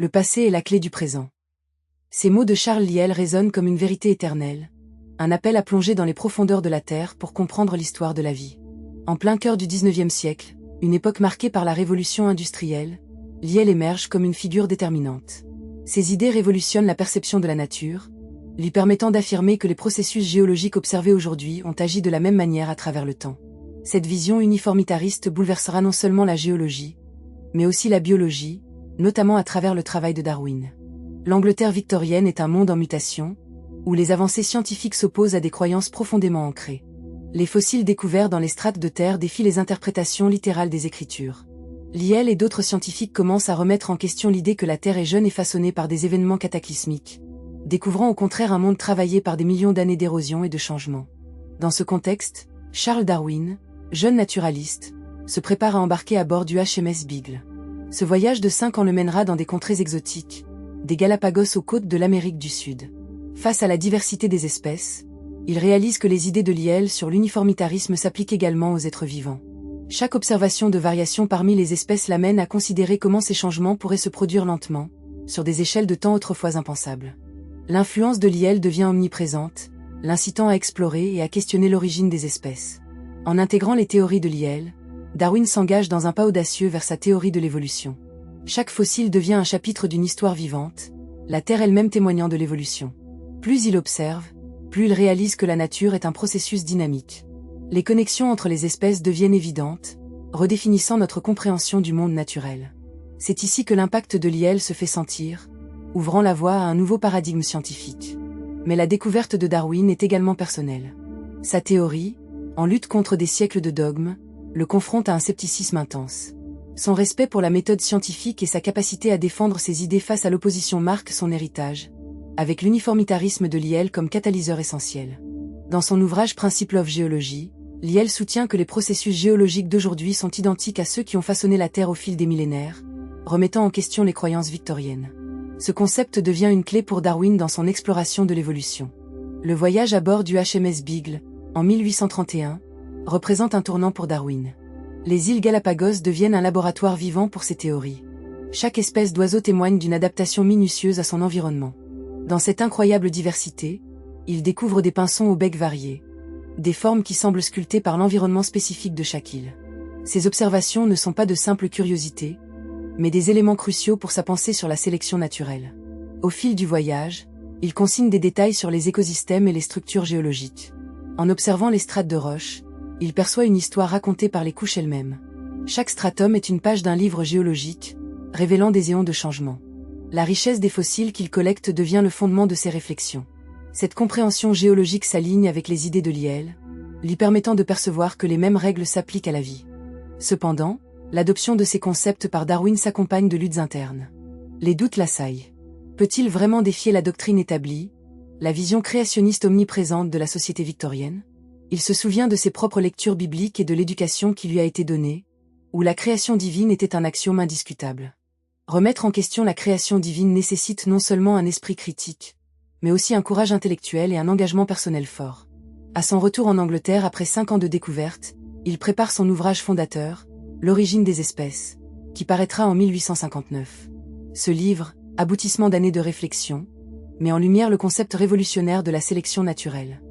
Le passé est la clé du présent. Ces mots de Charles Lyell résonnent comme une vérité éternelle, un appel à plonger dans les profondeurs de la Terre pour comprendre l'histoire de la vie. En plein cœur du XIXe siècle, une époque marquée par la révolution industrielle, Lyell émerge comme une figure déterminante. Ses idées révolutionnent la perception de la nature, lui permettant d'affirmer que les processus géologiques observés aujourd'hui ont agi de la même manière à travers le temps. Cette vision uniformitariste bouleversera non seulement la géologie, mais aussi la biologie, notamment à travers le travail de Darwin. L'Angleterre victorienne est un monde en mutation, où les avancées scientifiques s'opposent à des croyances profondément ancrées. Les fossiles découverts dans les strates de terre défient les interprétations littérales des Écritures. Lyell et d'autres scientifiques commencent à remettre en question l'idée que la Terre est jeune et façonnée par des événements cataclysmiques, découvrant au contraire un monde travaillé par des millions d'années d'érosion et de changement. Dans ce contexte, Charles Darwin, jeune naturaliste, se prépare à embarquer à bord du HMS Beagle. Ce voyage de 5 ans le mènera dans des contrées exotiques, des Galapagos aux côtes de l'Amérique du Sud. Face à la diversité des espèces, il réalise que les idées de Lyell sur l'uniformitarisme s'appliquent également aux êtres vivants. Chaque observation de variation parmi les espèces l'amène à considérer comment ces changements pourraient se produire lentement, sur des échelles de temps autrefois impensables. L'influence de Lyell devient omniprésente, l'incitant à explorer et à questionner l'origine des espèces. En intégrant les théories de Lyell, Darwin s'engage dans un pas audacieux vers sa théorie de l'évolution. Chaque fossile devient un chapitre d'une histoire vivante, la Terre elle-même témoignant de l'évolution. Plus il observe, plus il réalise que la nature est un processus dynamique. Les connexions entre les espèces deviennent évidentes, redéfinissant notre compréhension du monde naturel. C'est ici que l'impact de Lyell se fait sentir, ouvrant la voie à un nouveau paradigme scientifique. Mais la découverte de Darwin est également personnelle. Sa théorie, en lutte contre des siècles de dogmes, le confronte à un scepticisme intense. Son respect pour la méthode scientifique et sa capacité à défendre ses idées face à l'opposition marquent son héritage, avec l'uniformitarisme de Lyell comme catalyseur essentiel. Dans son ouvrage Principles of Geology, Lyell soutient que les processus géologiques d'aujourd'hui sont identiques à ceux qui ont façonné la Terre au fil des millénaires, remettant en question les croyances victoriennes. Ce concept devient une clé pour Darwin dans son exploration de l'évolution. Le voyage à bord du HMS Beagle, en 1831, représente un tournant pour Darwin. Les îles Galapagos deviennent un laboratoire vivant pour ses théories. Chaque espèce d'oiseau témoigne d'une adaptation minutieuse à son environnement. Dans cette incroyable diversité, il découvre des pinsons au bec varié, des formes qui semblent sculptées par l'environnement spécifique de chaque île. Ces observations ne sont pas de simples curiosités, mais des éléments cruciaux pour sa pensée sur la sélection naturelle. Au fil du voyage, il consigne des détails sur les écosystèmes et les structures géologiques. En observant les strates de roches, il perçoit une histoire racontée par les couches elles-mêmes. Chaque stratum est une page d'un livre géologique, révélant des éons de changement. La richesse des fossiles qu'il collecte devient le fondement de ses réflexions. Cette compréhension géologique s'aligne avec les idées de Lyell, lui permettant de percevoir que les mêmes règles s'appliquent à la vie. Cependant, l'adoption de ces concepts par Darwin s'accompagne de luttes internes. Les doutes l'assaillent. Peut-il vraiment défier la doctrine établie, la vision créationniste omniprésente de la société victorienne? Il se souvient de ses propres lectures bibliques et de l'éducation qui lui a été donnée, où la création divine était un axiome indiscutable. Remettre en question la création divine nécessite non seulement un esprit critique, mais aussi un courage intellectuel et un engagement personnel fort. À son retour en Angleterre après 5 ans de découverte, il prépare son ouvrage fondateur, L'origine des espèces, qui paraîtra en 1859. Ce livre, aboutissement d'années de réflexion, met en lumière le concept révolutionnaire de la sélection naturelle.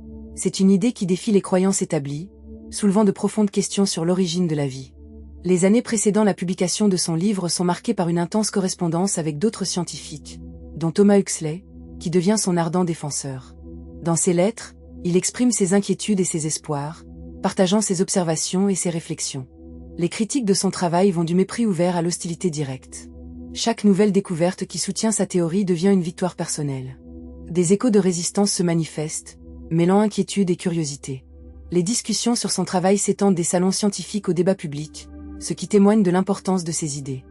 C'est une idée qui défie les croyances établies, soulevant de profondes questions sur l'origine de la vie. Les années précédant la publication de son livre sont marquées par une intense correspondance avec d'autres scientifiques, dont Thomas Huxley, qui devient son ardent défenseur. Dans ses lettres, il exprime ses inquiétudes et ses espoirs, partageant ses observations et ses réflexions. Les critiques de son travail vont du mépris ouvert à l'hostilité directe. Chaque nouvelle découverte qui soutient sa théorie devient une victoire personnelle. Des échos de résistance se manifestent, mêlant inquiétude et curiosité. Les discussions sur son travail s'étendent des salons scientifiques au débat public, ce qui témoigne de l'importance de ses idées.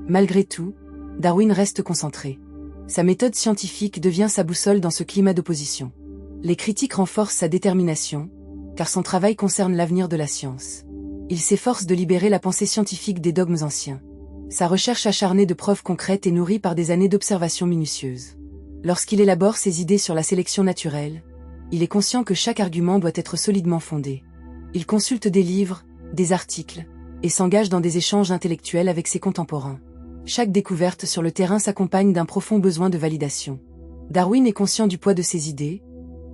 Malgré tout, Darwin reste concentré. Sa méthode scientifique devient sa boussole dans ce climat d'opposition. Les critiques renforcent sa détermination, car son travail concerne l'avenir de la science. Il s'efforce de libérer la pensée scientifique des dogmes anciens. Sa recherche acharnée de preuves concrètes est nourrie par des années d'observations minutieuses. Lorsqu'il élabore ses idées sur la sélection naturelle, il est conscient que chaque argument doit être solidement fondé. Il consulte des livres, des articles, et s'engage dans des échanges intellectuels avec ses contemporains. Chaque découverte sur le terrain s'accompagne d'un profond besoin de validation. Darwin est conscient du poids de ses idées,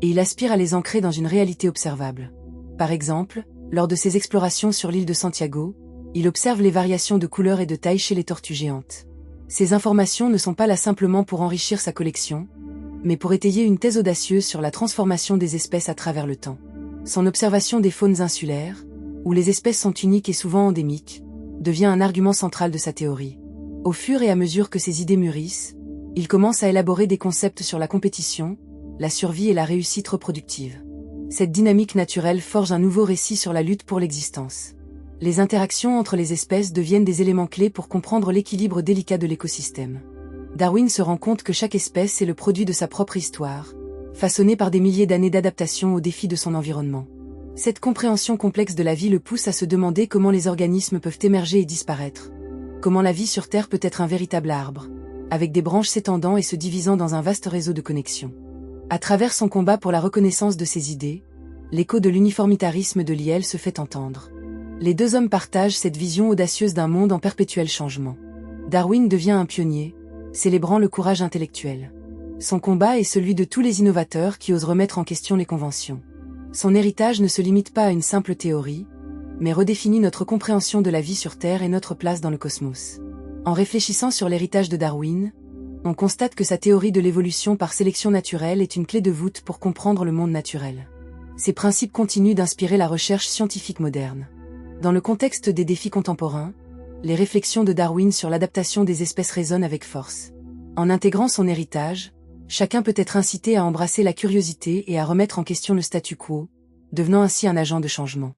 et il aspire à les ancrer dans une réalité observable. Par exemple, lors de ses explorations sur l'île de Santiago, il observe les variations de couleur et de taille chez les tortues géantes. Ces informations ne sont pas là simplement pour enrichir sa collection, mais pour étayer une thèse audacieuse sur la transformation des espèces à travers le temps. Son observation des faunes insulaires, où les espèces sont uniques et souvent endémiques, devient un argument central de sa théorie. Au fur et à mesure que ses idées mûrissent, il commence à élaborer des concepts sur la compétition, la survie et la réussite reproductive. Cette dynamique naturelle forge un nouveau récit sur la lutte pour l'existence. Les interactions entre les espèces deviennent des éléments clés pour comprendre l'équilibre délicat de l'écosystème. Darwin se rend compte que chaque espèce est le produit de sa propre histoire, façonnée par des milliers d'années d'adaptation aux défis de son environnement. Cette compréhension complexe de la vie le pousse à se demander comment les organismes peuvent émerger et disparaître, comment la vie sur Terre peut être un véritable arbre, avec des branches s'étendant et se divisant dans un vaste réseau de connexions. À travers son combat pour la reconnaissance de ses idées, l'écho de l'uniformitarisme de Lyell se fait entendre. Les deux hommes partagent cette vision audacieuse d'un monde en perpétuel changement. Darwin devient un pionnier, célébrant le courage intellectuel. Son combat est celui de tous les innovateurs qui osent remettre en question les conventions. Son héritage ne se limite pas à une simple théorie, mais redéfinit notre compréhension de la vie sur Terre et notre place dans le cosmos. En réfléchissant sur l'héritage de Darwin, on constate que sa théorie de l'évolution par sélection naturelle est une clé de voûte pour comprendre le monde naturel. Ces principes continuent d'inspirer la recherche scientifique moderne. Dans le contexte des défis contemporains, les réflexions de Darwin sur l'adaptation des espèces résonnent avec force. En intégrant son héritage, chacun peut être incité à embrasser la curiosité et à remettre en question le statu quo, devenant ainsi un agent de changement.